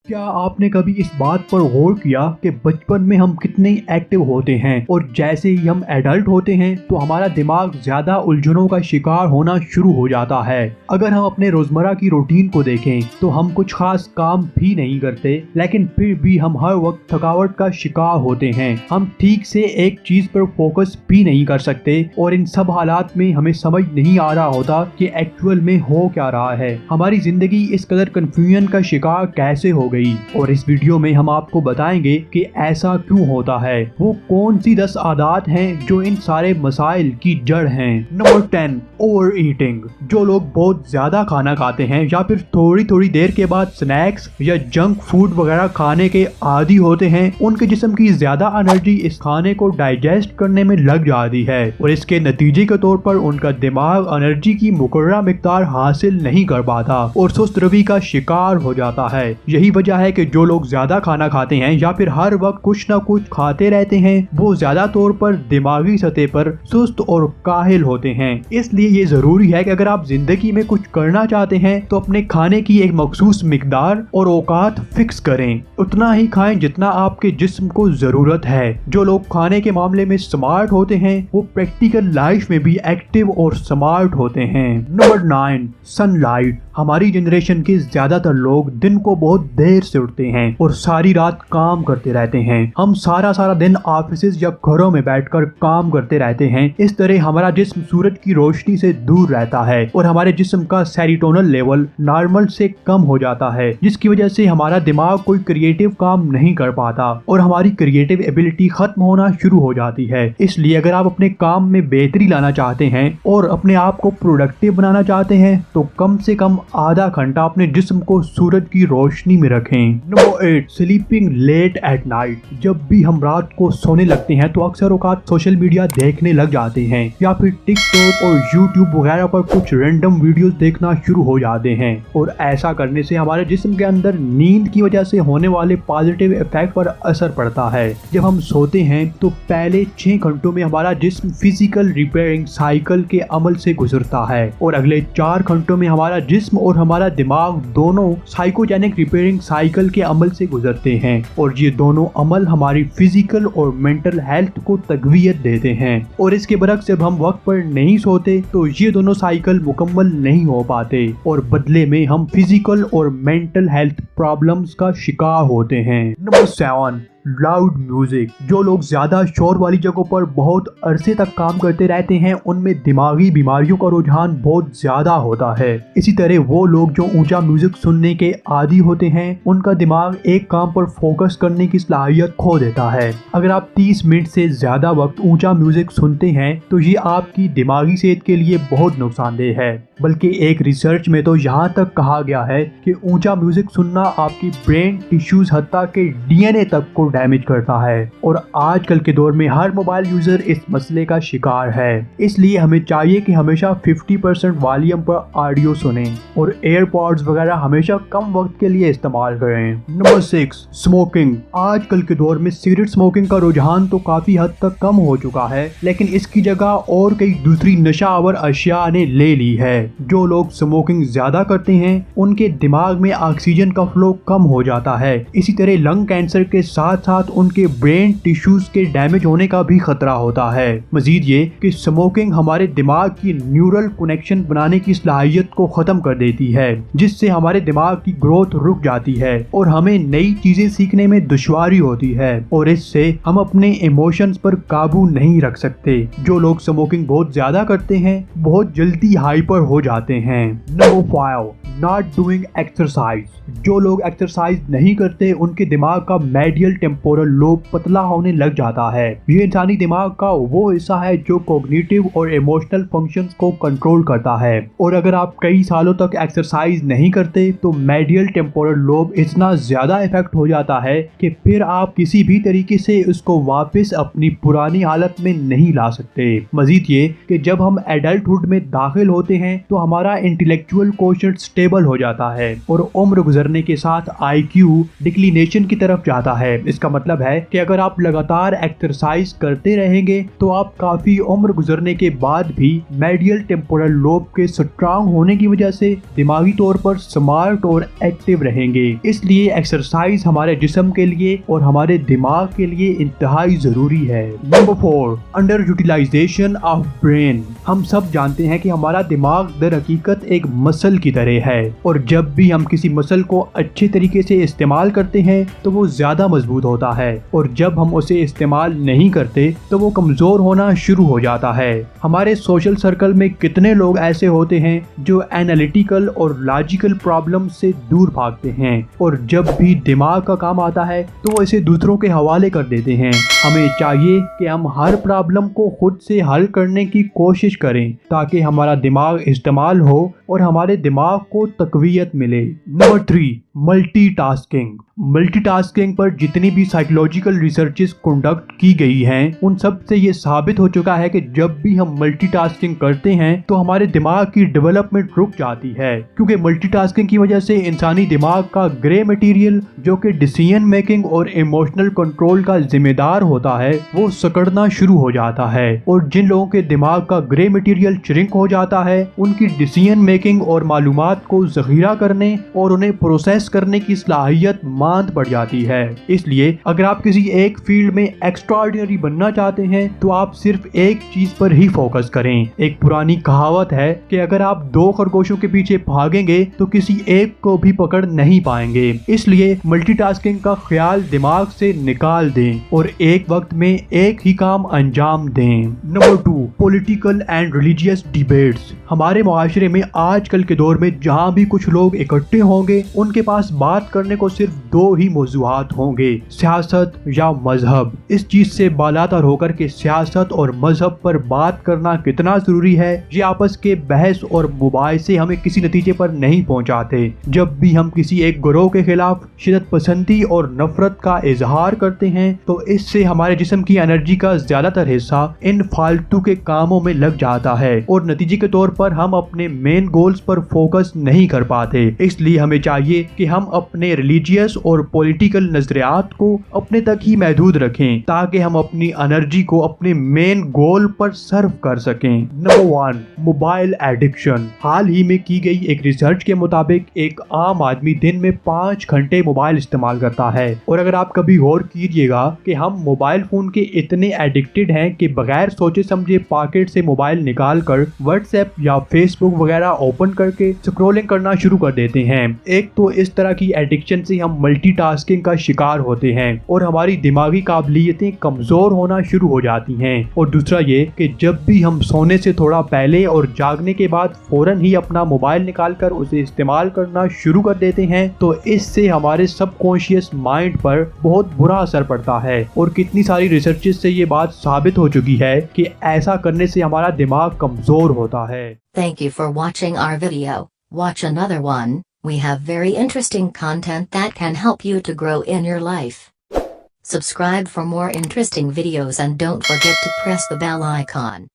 क्या आपने कभी इस बात पर गौर किया कि बचपन में हम कितने एक्टिव होते हैं और जैसे ही हम एडल्ट होते हैं तो हमारा दिमाग ज्यादा उलझनों का शिकार होना शुरू हो जाता है। अगर हम अपने रोजमर्रा की रूटीन को देखें तो हम कुछ खास काम भी नहीं करते, लेकिन फिर भी हम हर वक्त थकावट का शिकार होते हैं। हम ठीक से एक चीज पर फोकस भी नहीं कर सकते और इन सब हालात में हमें समझ नहीं आ रहा होता कि एक्चुअल में हो क्या रहा है। हमारी जिंदगी इस कदर कंफ्यूजन का शिकार कैसे हो गई और इस वीडियो में हम आपको बताएंगे कि ऐसा क्यों होता है, वो कौन सी 10 आदत हैं जो इन सारे मसाइल की जड़ हैं। Number 10, over eating. जो लोग बहुत ज्यादा खाना खाते हैं या फिर थोड़ी थोड़ी देर के बाद स्नैक्स या जंक फूड वगैरह खाने के आदी होते हैं, उनके जिस्म की ज्यादा एनर्जी इस खाने को डाइजेस्ट करने में लग जाती है और इसके नतीजे के तौर पर उनका दिमाग एनर्जी की मुकर्रर मिकदार हासिल नहीं कर पाता और सुस्त रवि का शिकार हो जाता है। यही वजह है कि जो लोग ज्यादा खाना खाते हैं या फिर हर वक्त कुछ न कुछ खाते रहते हैं, वो ज्यादा तौर पर दिमागी सतह पर सुस्त और काहिल होते हैं। इसलिए ये जरूरी है कि अगर आप जिंदगी में कुछ करना चाहते हैं तो अपने खाने की एक मखसूस मिकदार और औकात फिक्स करें। उतना ही खाएं जितना आपके जिस्म को जरूरत है। जो लोग खाने के मामले में स्मार्ट होते हैं वो प्रैक्टिकल लाइफ में भी एक्टिव और स्मार्ट होते हैं। Number 9, sunlight. हमारी जनरेशन के ज्यादातर लोग दिन को बहुत देर से उठते हैं और सारी रात काम करते रहते हैं। हम सारा दिन ऑफिस या घरों में बैठकर काम करते रहते हैं। इस तरह हमारा जिस्म सूरज की रोशनी से दूर रहता है और हमारे जिस्म का सेरोटोनिन लेवल नॉर्मल से कम हो जाता है, जिसकी वजह से हमारा दिमाग कोई क्रिएटिव काम नहीं कर पाता और हमारी क्रिएटिव एबिलिटी खत्म होना शुरू हो जाती है। इसलिए अगर आप अपने काम में बेहतरी लाना चाहते हैं और अपने आप को प्रोडक्टिव बनाना चाहते हैं तो कम से कम आधा घंटा अपने जिस्म को सूरज की रोशनी में रखें। Number 8, sleeping late at night. जब भी हम रात को सोने लगते हैं तो अक्सर औकात सोशल मीडिया देखने लग जाते हैं या फिर टिकटॉक और यूट्यूब वगैरह पर कुछ रैंडम वीडियोस देखना शुरू हो जाते हैं और ऐसा करने से हमारे जिस्म के अंदर नींद की वजह से होने वाले पॉजिटिव इफेक्ट पर असर पड़ता है। जब हम सोते हैं तो पहले 6 घंटों में हमारा जिस्म फिजिकल रिपेयरिंग साइकिल के अमल से गुजरता है और अगले 4 घंटों में हमारा जिस्म और हमारा दिमाग दोनों साइकोजेनिक रिपेयरिंग साइकिल के अमल से गुजरते हैं और ये दोनों अमल हमारी फिजिकल और मेंटल हेल्थ को तकवीयत देते हैं। और इसके बरक्स जब हम वक्त पर नहीं सोते तो ये दोनों साइकिल मुकम्मल नहीं हो पाते और बदले में हम फिजिकल और मेंटल हेल्थ प्रॉब्लम्स का शिकार होते हैं। Number 7, loud music. जो लोग ज्यादा शोर वाली जगहों पर बहुत अरसे तक काम करते रहते हैं उनमें दिमागी बीमारियों का रुझान बहुत ज्यादा होता है। इसी तरह वो लोग जो ऊंचा म्यूजिक सुनने के आदी होते हैं उनका दिमाग एक काम पर फोकस करने की सलाहियत खो देता है। अगर आप 30 मिनट से ज्यादा वक्त ऊंचा म्यूजिक सुनते हैं तो ये आपकी दिमागी सेहत के लिए बहुत नुकसानदेह है। बल्कि एक रिसर्च में तो यहाँ तक कहा गया है कि ऊंचा म्यूजिक सुनना आपकी ब्रेन टिश्यूज हत्ता के डीएनए तक को डैमेज करता है और आजकल के दौर में हर मोबाइल यूजर इस मसले का शिकार है। इसलिए हमें चाहिए कि हमेशा 50% वॉल्यूम पर ऑडियो सुनें और एयरपॉड्स वगैरह हमेशा कम वक्त के लिए इस्तेमाल करें। Number 6, smoking. आजकल के दौर में सिगरेट स्मोकिंग का रुझान तो काफी हद तक कम हो चुका है, लेकिन इसकी जगह और कई दूसरी नशावर अशिया ने ले ली है। जो लोग स्मोकिंग ज्यादा करते हैं उनके दिमाग में ऑक्सीजन का फ्लो कम हो जाता है। इसी तरह लंग कैंसर के साथ साथ उनके ब्रेन टिश्यूज के डैमेज होने का भी खतरा होता है। मजीद ये कि स्मोकिंग हमारे दिमाग की न्यूरल कनेक्शन बनाने की सलाहियत को खत्म कर देती है, जिससे हमारे दिमाग की ग्रोथ रुक जाती है और हमें नई चीजें सीखने में दुश्वारी होती है और इससे हम अपने इमोशंस पर काबू नहीं रख सकते। जो लोग स्मोकिंग बहुत ज्यादा करते हैं बहुत जल्दी हाइपर हो जाते हैं। Number 5, not doing exercise. जो लोग एक्सरसाइज नहीं करते उनके दिमाग का मेडियल टेम्पोरल लोब पतला होने लग जाता है। ये इंसानी दिमाग का वो हिस्सा है जो कॉग्निटिव और इमोशनल फंक्शंस को कंट्रोल करता है और अगर आप कई सालों तक एक्सरसाइज नहीं करते तो मेडियल टेम्पोरल लोब इतना ज्यादा इफेक्ट हो जाता है कि फिर आप किसी भी तरीके से उसको वापस अपनी पुरानी हालत में नहीं ला सकते। मजीद ये कि जब हम एडल्टहुड में दाखिल होते हैं तो हमारा इंटेलेक्चुअल कोशेंट स्टेबल हो जाता है और उम्र गुजरने के साथ IQ डिक्लिनेशन की तरफ जाता है। इसका इसका मतलब है कि अगर आप लगातार एक्सरसाइज करते रहेंगे तो आप काफी उम्र गुजरने के बाद भी मेडियल टेम्पोरल लोब के स्ट्रांग होने की वजह से दिमागी तौर पर स्मार्ट और एक्टिव रहेंगे। इसलिए एक्सरसाइज हमारे जिस्म के लिए और हमारे दिमाग के लिए इंतहाई जरूरी है। Number 4, under utilization of brain. हम सब जानते हैं कि हमारा दिमाग दर हकीकत एक मसल की तरह है और जब भी हम किसी मसल को अच्छे तरीके से इस्तेमाल करते हैं तो वो ज्यादा मजबूत होता है और जब हम उसे इस्तेमाल नहीं करते तो वो कमजोर होना शुरू हो जाता है। हमारे सोशल सर्कल में कितने लोग ऐसे होते हैं जो एनालिटिकल और लॉजिकल प्रॉब्लम से दूर भागते हैं और जब भी दिमाग का काम आता है तो वो इसे दूसरों के हवाले कर देते हैं। हमें चाहिए कि हम हर प्रॉब्लम को खुद से हल करने की कोशिश करें ताकि हमारा दिमाग इस्तेमाल हो और हमारे दिमाग को तकवीयत मिले। Number 3, multitasking. मल्टीटास्किंग पर जितनी भी साइकोलॉजिकल रिसर्चेस कंडक्ट की गई हैं उन सब से ये साबित हो चुका है कि जब भी हम मल्टीटास्किंग करते हैं तो हमारे दिमाग की डेवलपमेंट रुक जाती है, क्योंकि मल्टीटास्किंग की वजह से इंसानी दिमाग का ग्रे मटेरियल जो कि डिसीजन मेकिंग और इमोशनल कंट्रोल का जिम्मेदार होता है वो सिकुड़ना शुरू हो जाता है और जिन लोगों के दिमाग का ग्रे मटेरियल श्रिंक हो जाता है उनकी डिसीजन मेकिंग और मालूमात को जखीरा करने और उन्हें प्रोसेस करने की सलाहियत मांद पड़ जाती है। इसलिए अगर आप किसी एक फील्ड में एक्स्ट्राऑर्डिनरी बनना चाहते हैं तो आप सिर्फ एक चीज पर ही फोकस करें। एक पुरानी कहावत है कि अगर आप 2 खरगोशों के पीछे भागेंगे तो किसी एक को भी पकड़ नहीं पाएंगे। इसलिए मल्टीटास्किंग का ख्याल दिमाग से निकाल दें और एक वक्त में एक ही काम अंजाम दें। Number 2, political and religious debates. हमारे मुआशरे में आजकल के दौर में जहाँ भी कुछ लोग इकट्ठे होंगे उनके पास बात करने को सिर्फ 2 ही मौजूआत होंगे, सियासत या मजहब। इस चीज से बालातर होकर के सियासत और मजहब पर बात करना कितना जरूरी है ये आपस के बहस और मुबाहिसे हमें किसी नतीजे पर नहीं पहुंचाते। जब भी हम किसी एक गिरोह के खिलाफ शिदत पसंदी और नफरत का इजहार करते हैं तो इससे हमारे जिस्म की एनर्जी का ज्यादातर हिस्सा इन फालतू के कामों में लग जाता है और नतीजे के तौर पर हम अपने मेन गोल्स पर फोकस नहीं कर पाते। इसलिए हमें चाहिए कि हम अपने रिलीजियस और पॉलिटिकल नजरियात को अपने तक ही महदूद रखें ताकि हम अपनी एनर्जी को अपने मेन गोल पर सर्व कर सकें। Number 1, mobile addiction. हाल ही में की गई एक रिसर्च के मुताबिक एक आम आदमी दिन में 5 घंटे मोबाइल इस्तेमाल करता है और अगर आप कभी गौर कीजिएगा कि हम मोबाइल फोन के इतने एडिक्टेड हैं कि बगैर सोचे समझे पॉकेट से मोबाइल निकाल कर व्हाट्सएप या फेसबुक वगैरह ओपन करके स्क्रॉलिंग करना शुरू कर देते हैं। एक तो इस तरह की एडिक्शन से हम मल्टीटास्किंग का शिकार होते हैं और हमारी दिमागी काबिलियतें कमजोर होना शुरू हो जाती हैं और दूसरा ये कि जब भी हम सोने से थोड़ा पहले और जागने के बाद फौरन ही अपना मोबाइल निकालकर उसे इस्तेमाल करना शुरू कर देते हैं तो इससे हमारे सबकॉन्शियस माइंड पर बहुत बुरा असर पड़ता है और कितनी सारी रिसर्चेस से ये बात साबित हो चुकी है कि ऐसा करने से हमारा दिमाग कमजोर होता है। Thank you for watching our video. Watch another one. We have very interesting content that can help you to grow in your life. Subscribe for more interesting videos and don't forget to press the bell icon.